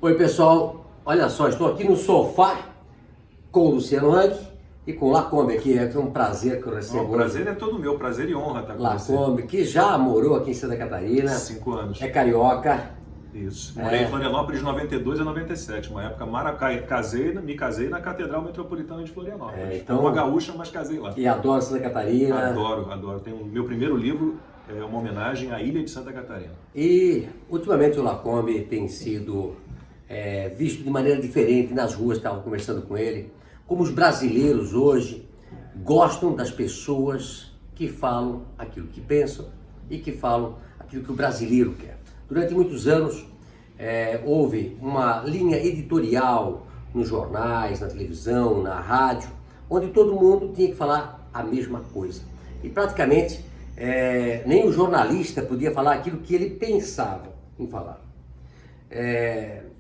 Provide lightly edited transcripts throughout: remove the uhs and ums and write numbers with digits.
Oi pessoal, olha só, estou aqui no sofá com o Luciano Hang e com o Lacombe aqui, é um prazer que eu recebo. O prazer é todo meu, prazer e honra estar com você. Lacombe, que já morou aqui em Santa Catarina. 5 anos. É carioca. Isso. Morei em Florianópolis de 92 a 97, uma época maravilhosa. Me casei na Catedral Metropolitana de Florianópolis. Então, uma gaúcha, mas casei lá. E adoro Santa Catarina. Adoro. Tem o meu primeiro livro, é uma homenagem à ilha de Santa Catarina. E ultimamente o Lacombe tem sido visto de maneira diferente nas ruas, estava conversando com ele, como os brasileiros hoje gostam das pessoas que falam aquilo que pensam e que falam aquilo que o brasileiro quer. Durante muitos anos houve uma linha editorial nos jornais, na televisão, na rádio, onde todo mundo tinha que falar a mesma coisa. E praticamente nem o jornalista podia falar aquilo que ele pensava em falar.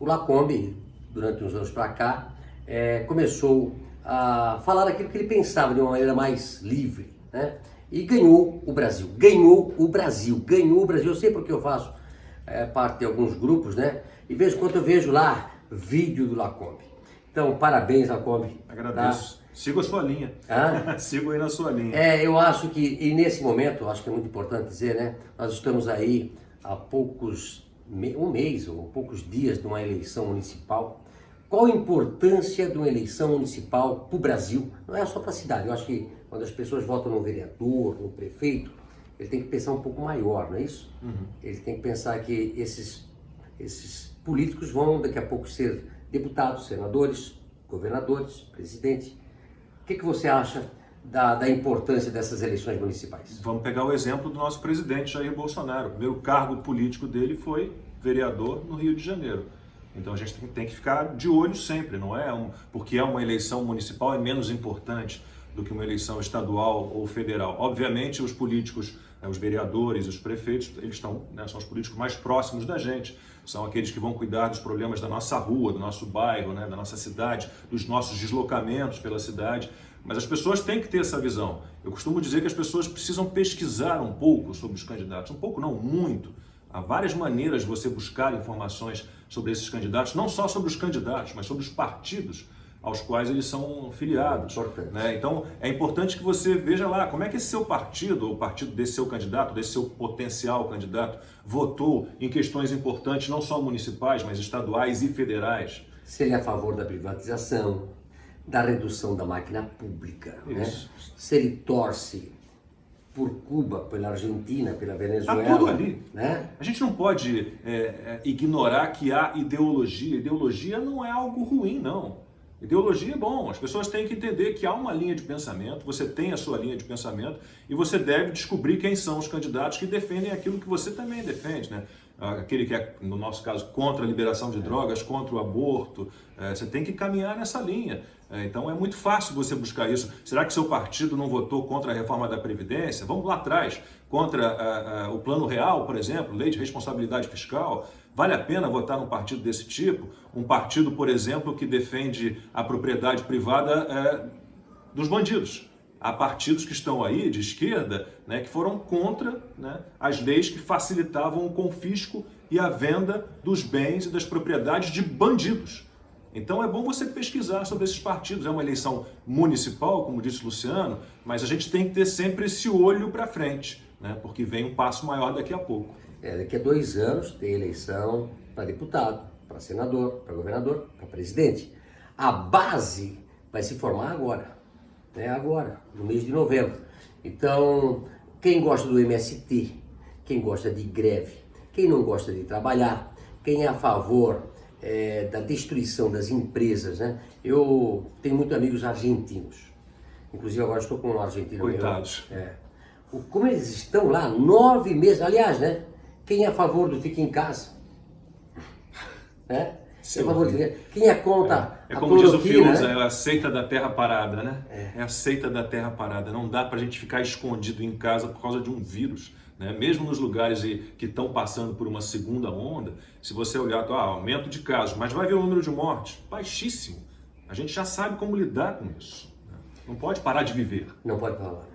O Lacombe, durante uns anos para cá, começou a falar aquilo que ele pensava de uma maneira mais livre, né? E ganhou o Brasil. Eu sei porque eu faço parte de alguns grupos, né? E vez em quando eu vejo lá vídeo do Lacombe. Então, parabéns, Lacombe. Agradeço. Tá? Sigo a sua linha. Sigo aí na sua linha. Eu acho que, e nesse momento, acho que é muito importante dizer, né? Nós estamos aí há um mês ou poucos dias de uma eleição municipal. Qual a importância de uma eleição municipal para o Brasil? Não é só para a cidade. Eu acho que quando as pessoas votam no vereador, no prefeito, ele tem que pensar um pouco maior, não é isso? Ele tem que pensar que esses políticos vão daqui a pouco ser deputados, senadores, governadores, presidente. O que você acha da importância dessas eleições municipais? Vamos pegar o exemplo do nosso presidente Jair Bolsonaro. O primeiro cargo político dele foi vereador no Rio de Janeiro. Então a gente tem que ficar de olho sempre, não é? Porque é uma eleição municipal, é menos importante do que uma eleição estadual ou federal. Obviamente os políticos, os vereadores, os prefeitos, eles estão, né, são os políticos mais próximos da gente, são aqueles que vão cuidar dos problemas da nossa rua, do nosso bairro, né, da nossa cidade, dos nossos deslocamentos pela cidade, mas as pessoas têm que ter essa visão. Eu costumo dizer que as pessoas precisam pesquisar um pouco sobre os candidatos, um pouco não, muito. Há várias maneiras de você buscar informações sobre esses candidatos, não só sobre os candidatos, mas sobre os partidos aos quais eles são filiados. Né? Então, é importante que você veja lá como é que esse seu partido, ou o partido desse seu candidato, desse seu potencial candidato, votou em questões importantes, não só municipais, mas estaduais e federais. Se ele é a favor da privatização, da redução da máquina pública, né? Se ele torce por Cuba, pela Argentina, pela Venezuela. Está tudo ali. Né? A gente não pode ignorar que há ideologia. Ideologia não é algo ruim, não. Ideologia é bom, as pessoas têm que entender que há uma linha de pensamento, você tem a sua linha de pensamento e você deve descobrir quem são os candidatos que defendem aquilo que você também defende, né? Aquele que é, no nosso caso, contra a liberação de drogas, contra o aborto, você tem que caminhar nessa linha. Então é muito fácil você buscar isso. Será que seu partido não votou contra a reforma da Previdência? Vamos lá atrás, contra o Plano Real, por exemplo, lei de responsabilidade fiscal. Vale a pena votar num partido desse tipo? Um partido, por exemplo, que defende a propriedade privada dos bandidos. Há partidos que estão aí, de esquerda, né, que foram contra, né, as leis que facilitavam o confisco e a venda dos bens e das propriedades de bandidos. Então é bom você pesquisar sobre esses partidos. É uma eleição municipal, como disse o Luciano, mas a gente tem que ter sempre esse olho para frente, né, porque vem um passo maior daqui a pouco. Daqui a 2 anos tem eleição para deputado, para senador, para governador, para presidente. A base vai se formar agora. Agora, no mês de novembro. Então, quem gosta do MST, quem gosta de greve, quem não gosta de trabalhar, quem é a favor da destruição das empresas, né? Eu tenho muitos amigos argentinos, inclusive agora estou com um argentino. Coitados. Como eles estão lá 9 meses, aliás, né? Quem é a favor do fica em casa? Quem é contra a como diz o cloroquina, Fiuza, né? é a seita da terra parada, né? É a seita da terra parada. Não dá pra gente ficar escondido em casa por causa de um vírus, né? Mesmo nos lugares que estão passando por uma segunda onda, se você olhar, aumento de casos, mas vai ver o número de mortes, baixíssimo. A gente já sabe como lidar com isso, né? Não pode parar de viver. Não pode falar.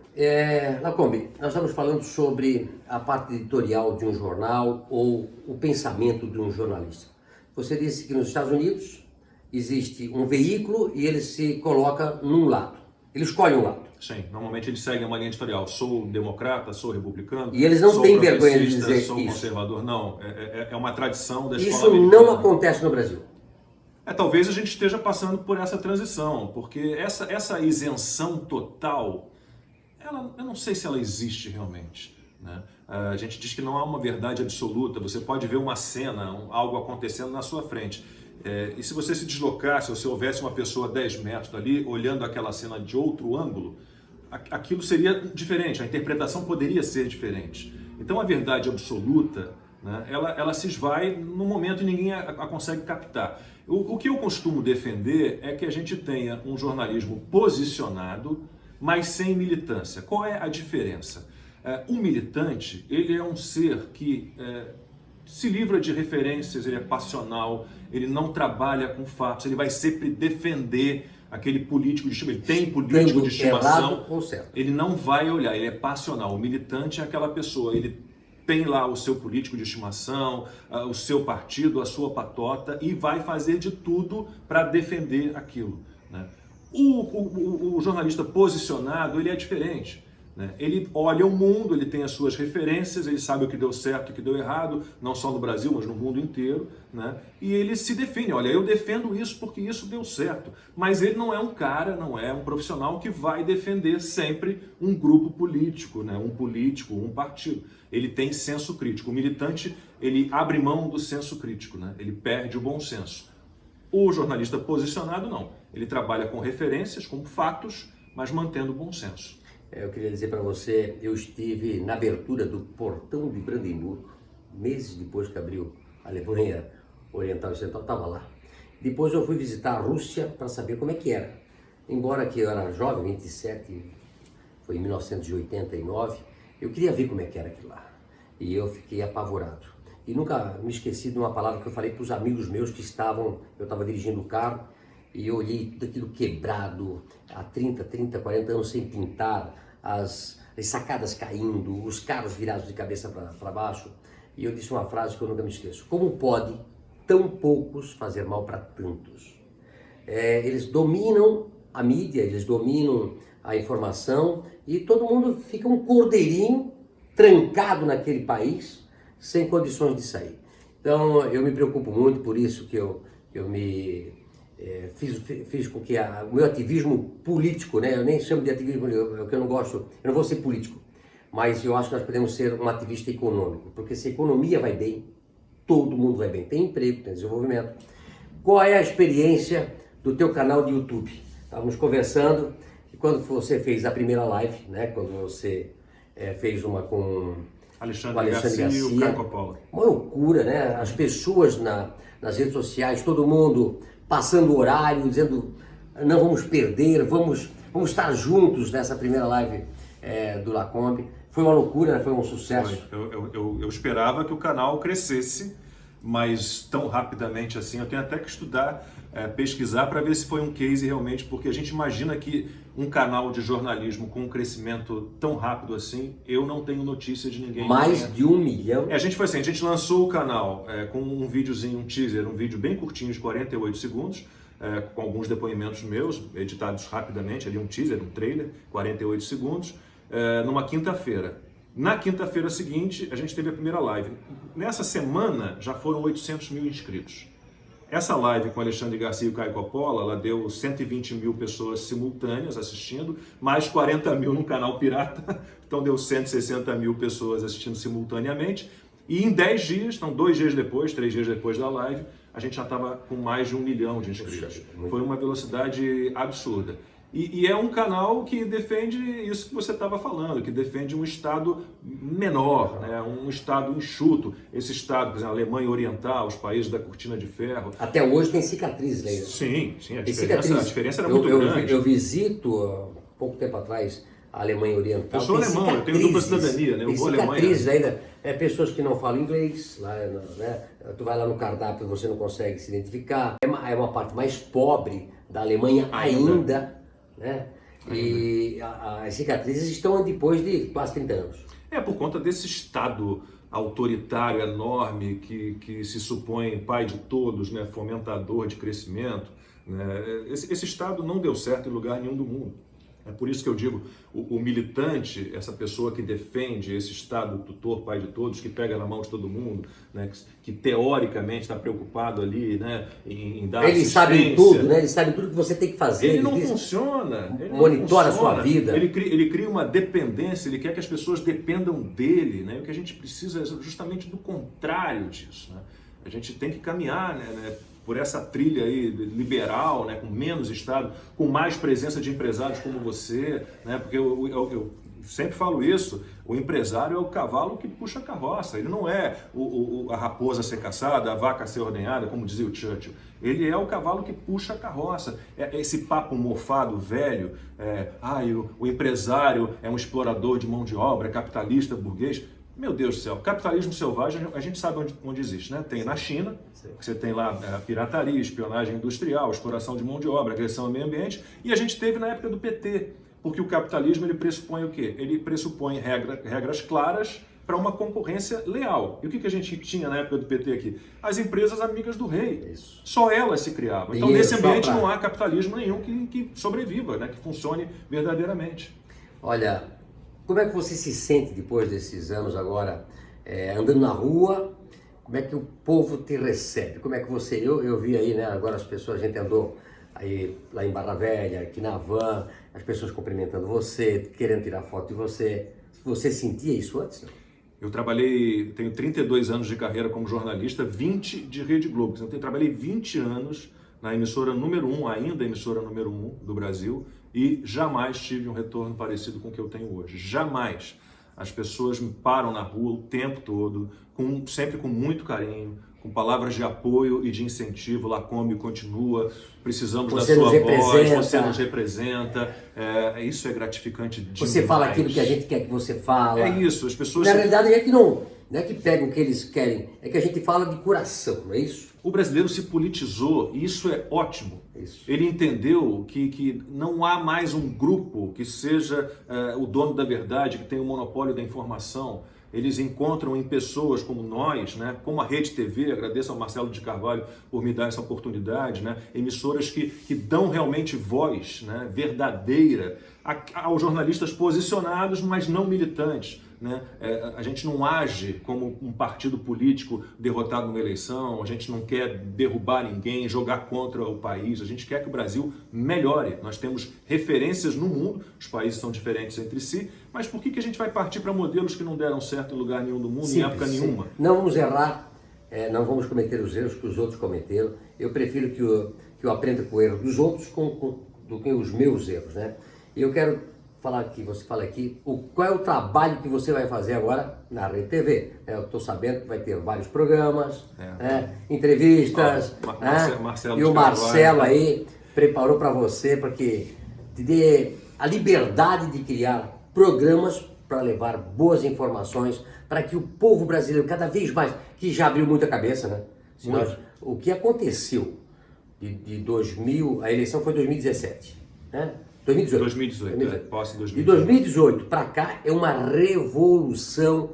Lacombe, nós estamos falando sobre a parte editorial de um jornal ou o pensamento de um jornalista. Você disse que nos Estados Unidos existe um veículo e ele se coloca num lado. Ele escolhe um lado. Sim, normalmente eles seguem uma linha editorial. Sou democrata, sou republicano. E eles não têm vergonha de dizer sou isso. Conservador. Não, é uma tradição da escola Isso americana. não acontece no Brasil. Talvez a gente esteja passando por essa transição, porque essa isenção total, eu não sei se ela existe realmente, né? A gente diz que não há uma verdade absoluta, você pode ver uma cena, algo acontecendo na sua frente. E se você se deslocasse, ou se houvesse uma pessoa a 10 metros ali, olhando aquela cena de outro ângulo, aquilo seria diferente, a interpretação poderia ser diferente. Então a verdade absoluta, né, ela se esvai no momento e ninguém a consegue captar. O que eu costumo defender é que a gente tenha um jornalismo posicionado, mas sem militância. Qual é a diferença? O militante, ele é um ser que se livra de referências, ele é passional, ele não trabalha com fatos, ele vai sempre defender aquele político de estimação, ele tem político de estimação, ele não vai olhar, ele é passional. O militante é aquela pessoa, ele tem lá o seu político de estimação, o seu partido, a sua patota e vai fazer de tudo para defender aquilo, né? O jornalista posicionado, ele é diferente, né? Ele olha o mundo, ele tem as suas referências, ele sabe o que deu certo e o que deu errado, não só no Brasil, mas no mundo inteiro, né? E ele se define, olha, eu defendo isso porque isso deu certo, mas ele não é um cara, não é um profissional que vai defender sempre um grupo político, né? Um político, um partido. Ele tem senso crítico. O militante, ele abre mão do senso crítico, né? Ele perde o bom senso. O jornalista posicionado, não. Ele trabalha com referências, com fatos, mas mantendo o bom senso. Eu queria dizer para você, eu estive na abertura do portão de Brandemburgo, meses depois que abriu a Alemanha Oriental e Central, estava lá. Depois eu fui visitar a Rússia para saber como é que era. Embora que eu era jovem, 27, foi em 1989, eu queria ver como é que era aquilo lá. E eu fiquei apavorado. E nunca me esqueci de uma palavra que eu falei para os amigos meus que estavam, eu estava dirigindo o carro, e eu olhei tudo aquilo quebrado, há 30, 40 anos sem pintar, as sacadas caindo, os carros virados de cabeça para baixo. E eu disse uma frase que eu nunca me esqueço: como pode tão poucos fazer mal para tantos? Eles dominam a mídia, eles dominam a informação e todo mundo fica um cordeirinho trancado naquele país sem condições de sair. Então eu me preocupo muito, por isso que eu me fiz com que o meu ativismo político, né? Eu nem chamo de ativismo, porque eu não gosto, eu não vou ser político, mas eu acho que nós podemos ser um ativista econômico, porque se a economia vai bem, todo mundo vai bem, tem emprego, tem desenvolvimento. Qual é a experiência do teu canal de YouTube? Estávamos conversando que quando você fez a primeira live, né? Quando você fez uma com Alexandre Garcia e o Caio Coppola. Uma loucura, né? As pessoas nas redes sociais, todo mundo passando o horário, dizendo não vamos perder, vamos estar juntos nessa primeira live do Lacombe. Foi uma loucura, foi um sucesso. Eu esperava que o canal crescesse, mas tão rapidamente assim. Eu tenho até que estudar, pesquisar para ver se foi um case realmente, porque a gente imagina que um canal de jornalismo com um crescimento tão rápido assim, eu não tenho notícia de ninguém. Mais de 1 milhão? A gente foi assim, a gente lançou o canal com um videozinho, um teaser, um vídeo bem curtinho de 48 segundos, com alguns depoimentos meus, editados rapidamente, ali um teaser, um trailer, 48 segundos, numa quinta-feira. Na quinta-feira seguinte, a gente teve a primeira live. Nessa semana, já foram 800 mil inscritos. Essa live com Alexandre Garcia e o Caio Coppola, ela deu 120 mil pessoas simultâneas assistindo, mais 40 mil no canal pirata, então deu 160 mil pessoas assistindo simultaneamente. E em 10 dias, então 2 dias depois, 3 dias depois da live, a gente já estava com mais de 1 milhão de inscritos. Foi uma velocidade absurda. E é um canal que defende isso que você estava falando, que defende um Estado menor, né? Um Estado enxuto. Esse Estado, por exemplo, a Alemanha Oriental, os países da Cortina de Ferro. Até hoje tem cicatrizes, né? Sim, a diferença era muito grande. Eu visito, há pouco tempo atrás, a Alemanha Oriental. Eu sou alemão, eu tenho dupla cidadania, né? Eu vou à Alemanha. Ainda, pessoas que não falam inglês, lá, né? Tu vai lá no cardápio e você não consegue se identificar. É uma parte mais pobre da Alemanha ainda. Né? E as cicatrizes estão depois de quase 30 anos. Por conta desse Estado autoritário enorme que se supõe pai de todos, né, fomentador de crescimento, né? Esse Estado não deu certo em lugar nenhum do mundo. É por isso que eu digo, o militante, essa pessoa que defende esse Estado tutor, pai de todos, que pega na mão de todo mundo, né, que teoricamente está preocupado ali, né, em dar Ele sabe tudo, né? Ele sabe tudo que você tem que fazer. Ele não funciona. Ele monitora não funciona. a sua vida. Ele cria uma dependência, ele quer que as pessoas dependam dele, né? O que a gente precisa é justamente do contrário disso, né? A gente tem que caminhar, né, por essa trilha aí liberal, né, com menos Estado, com mais presença de empresários como você, né, porque eu sempre falo isso, o empresário é o cavalo que puxa a carroça, ele não é a raposa ser caçada, a vaca ser ordenhada, como dizia o Churchill, ele é o cavalo que puxa a carroça. Esse papo mofado, velho, o empresário é um explorador de mão de obra, é capitalista, burguês. Meu Deus do céu, capitalismo selvagem, a gente sabe onde existe, né? Tem na China, que você tem lá pirataria, espionagem industrial, exploração de mão de obra, agressão ao meio ambiente, e a gente teve na época do PT, porque o capitalismo ele pressupõe o quê? Ele pressupõe regras claras para uma concorrência leal. E o que a gente tinha na época do PT aqui? As empresas amigas do rei. Isso. Só elas se criavam. Então, nesse ambiente não há capitalismo nenhum que sobreviva, né? Que funcione verdadeiramente. Olha, como é que você se sente depois desses anos agora, andando na rua? Como é que o povo te recebe? Como é que você... Eu vi aí, né, agora as pessoas, a gente andou aí lá em Barra Velha, aqui na van, as pessoas cumprimentando você, querendo tirar foto de você. Você sentia isso antes? Eu tenho 32 anos de carreira como jornalista, 20 de Rede Globo. Então, eu trabalhei 20 anos na emissora número 1, ainda a emissora número 1 do Brasil, e jamais tive um retorno parecido com o que eu tenho hoje. Jamais. As pessoas me param na rua o tempo todo, sempre com muito carinho, com palavras de apoio e de incentivo. Lacombe continua, precisamos da sua voz, você nos representa. Isso é gratificante demais. Você fala aquilo que a gente quer que você fale. É isso, as pessoas... Na realidade, a gente não é que pega o que eles querem, é que a gente fala de coração, não é isso? O brasileiro se politizou e isso é ótimo. Isso. Ele entendeu que não há mais um grupo que seja o dono da verdade, que tem o monopólio da informação. Eles encontram em pessoas como nós, né, como a Rede TV, agradeço ao Marcelo de Carvalho por me dar essa oportunidade, né, emissoras que dão realmente voz, né, verdadeira aos jornalistas posicionados, mas não militantes. Né? A gente não age como um partido político derrotado numa eleição, a gente não quer derrubar ninguém, jogar contra o país, a gente quer que o Brasil melhore. Nós temos referências no mundo, os países são diferentes entre si, mas por que a gente vai partir para modelos que não deram certo em lugar nenhum do mundo, em época nenhuma? Não vamos errar, não vamos cometer os erros que os outros cometeram. Eu prefiro que eu aprenda com o erro dos outros do que os meus erros, né? E eu quero você fala aqui, qual é o trabalho que você vai fazer agora na Rede TV. Eu estou sabendo que vai ter vários programas, entrevistas, Marcelo e o Marcelo aí preparou para você, para que te dê a liberdade de criar programas para levar boas informações, para que o povo brasileiro, cada vez mais, que já abriu muita cabeça, né? O que aconteceu de 2000, a eleição foi em 2017, né? 2018. Posse 2018. De 2018 para cá é uma revolução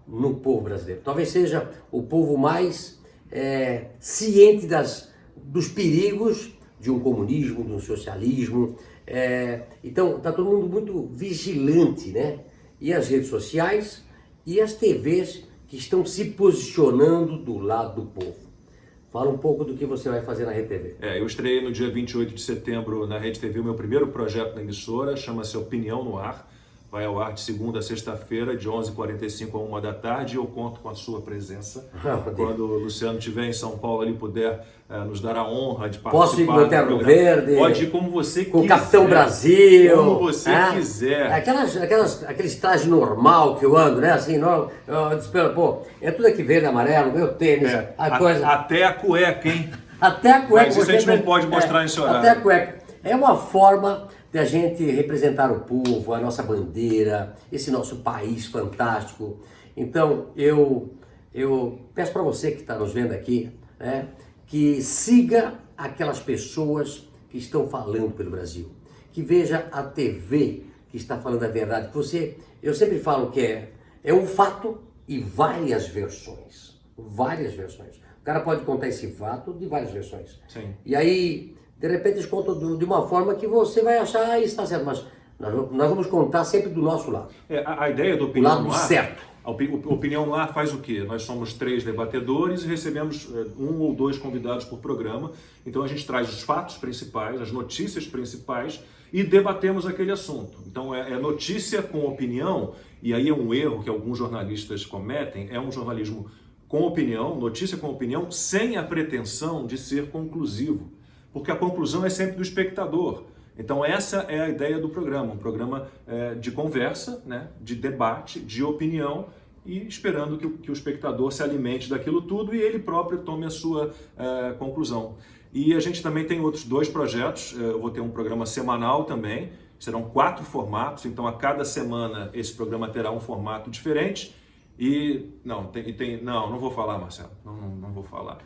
no povo brasileiro. Talvez seja o povo mais ciente dos perigos de um comunismo, de um socialismo. Então está todo mundo muito vigilante, né? E as redes sociais e as TVs que estão se posicionando do lado do povo. Fala um pouco do que você vai fazer na Rede TV. Eu estreiei no dia 28 de setembro na Rede TV o meu primeiro projeto na emissora, chama-se Opinião no Ar. Vai ao ar de segunda a sexta-feira, de 11h45 a 1 da tarde, e eu conto com a sua presença. Quando o Luciano estiver em São Paulo, ele puder nos dar a honra de participar. Posso ir no Terno Verde? Pode ir como você quiser. Com o Capitão Brasil. Como você quiser. Aqueles trajes normal que eu ando, né? Assim, é tudo aqui verde, amarelo, meu tênis, Até a cueca, hein? Até a cueca. Mas isso a gente não pode mostrar nesse horário. Até a cueca. É uma forma de a gente representar o povo, a nossa bandeira, esse nosso país fantástico. Então, eu peço para você que está nos vendo aqui, né, que siga aquelas pessoas que estão falando pelo Brasil, que veja a TV que está falando a verdade. Eu sempre falo que é um fato e várias versões. Várias versões. O cara pode contar esse fato de várias versões. Sim. E aí, de repente, eles contam de uma forma que você vai achar, ah, isso está certo, mas nós vamos contar sempre do nosso lado. A ideia do O Opinião lado no Ar, certo. a Opinião no Ar faz o quê? Nós somos 3 debatedores e recebemos 1 ou 2 convidados por programa. Então a gente traz os fatos principais, as notícias principais e debatemos aquele assunto. Então é notícia com opinião, e aí é um erro que alguns jornalistas cometem, é um jornalismo com opinião, notícia com opinião, sem a pretensão de ser conclusivo. Porque a conclusão é sempre do espectador. Então essa é a ideia do programa, um programa de conversa, né, de debate, de opinião, e esperando que o espectador se alimente daquilo tudo e ele próprio tome a sua conclusão. E a gente também tem outros 2 projetos, eu vou ter um programa semanal também, serão 4 formatos, então a cada semana esse programa terá um formato diferente. E não vou falar, Marcelo, não vou falar.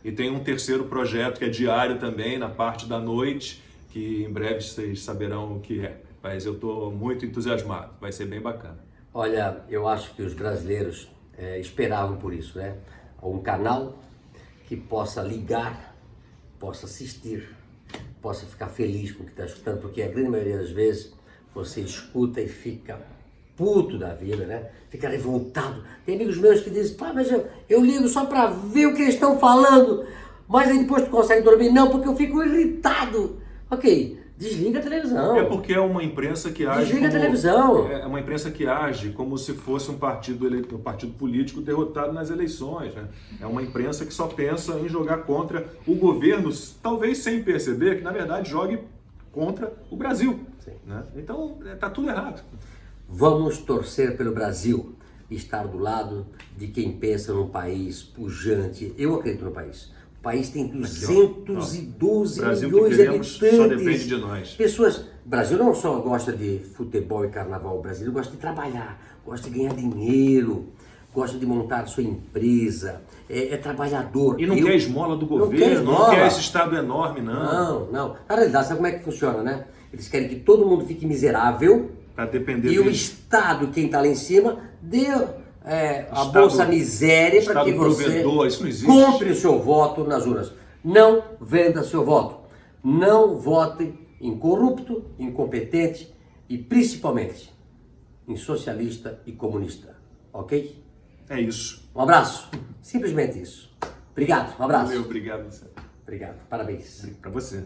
E tem um terceiro projeto que é diário também, na parte da noite, que em breve vocês saberão o que é. Mas eu estou muito entusiasmado, vai ser bem bacana. Olha, eu acho que os brasileiros esperavam por isso, né? Um canal que possa ligar, possa assistir, possa ficar feliz com o que está escutando, porque a grande maioria das vezes você escuta e fica puto da vida, né? Fica revoltado. Tem amigos meus que dizem, pá, mas eu ligo só para ver o que eles estão falando, mas aí depois tu consegue dormir. Não, porque eu fico irritado. Ok, desliga a televisão. É porque é uma imprensa que age. Desliga a televisão. É uma imprensa que age como se fosse um partido político derrotado nas eleições, né? É uma imprensa que só pensa em jogar contra o governo, talvez sem perceber que na verdade jogue contra o Brasil. Né? Então tá tudo errado. Vamos torcer pelo Brasil, estar do lado de quem pensa num país pujante. Eu acredito no país. O país tem 212 milhões de habitantes. Só depende de nós. Pessoas, o Brasil não só gosta de futebol e carnaval, o Brasil gosta de trabalhar, gosta de ganhar dinheiro, gosta de montar sua empresa, é trabalhador. E não quer esmola do governo, não quer esse Estado enorme, não. Não. Na realidade, sabe como é que funciona, né? Eles querem que todo mundo fique miserável para depender e deles. O Estado, quem está lá em cima, dê a Bolsa Miséria para que você compre o seu voto nas urnas. Não venda seu voto. Não vote em corrupto, incompetente e principalmente em socialista e comunista. Ok? É isso. Um abraço. Simplesmente isso. Obrigado. Um abraço. Obrigado, Marcelo. Obrigado. Parabéns. Para você.